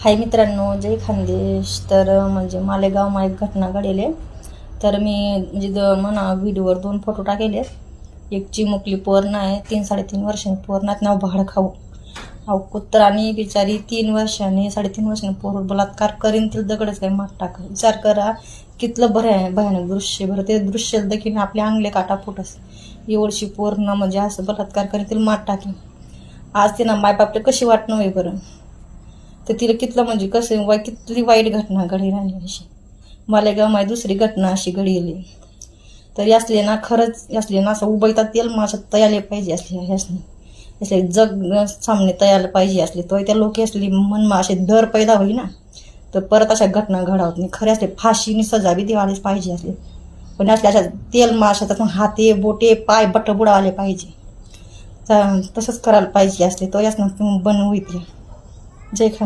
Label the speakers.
Speaker 1: हाय मित्रांनो, जय खानदेश. तर म्हणजे मालेगावમાં एक घटना घडली. तर मी म्हणजे म्हणा व्हिडिओवर 2 फोटो टाकले. एक चिमुकली पोरण आहे, 3-3.5 वर्षांची पोरण आहे, नाव भाड खाऊ. अहो कुत्रानी बिचारी 3 वर्षांनी 3.5 वर्षांनी पोर बलात्कार करीन, तिला दगडच काय मार टाका. विचार करा कितलं भयानक दृश्य. बरं ते दृश्य देखील आपल्या अंगले काटा फुटस. एवढशी पोरण म्हणजे असं बलात्कार करीन, तिला मार टाकीन. आज तिनं मायबापले कशी वाटणं होय बरं. तर तिला कितलं म्हणजे कसं कितली वाईट घटना घडी राहिली अशी. मालेगावमध्ये दुसरी घटना अशी घडली. तर यासले ना खरंच यासले ना असं उबळतात तेल माशात तयाले पाहिजे असले जग सामने तयार पाहिजे असले तो त्या लोक असली मनमा असे डर पैदा होई ना, तर परत अशा घटना घडावत नाही. खरे असले फाशीने सजा बी देवालेच पाहिजे असले. पण असल्या अशा तेल माशात हाते बोटे पाय बट्ट बुडावले पाहिजे. तसंच करायला पाहिजे असले तो यासनं बनवू इथे. जय खान.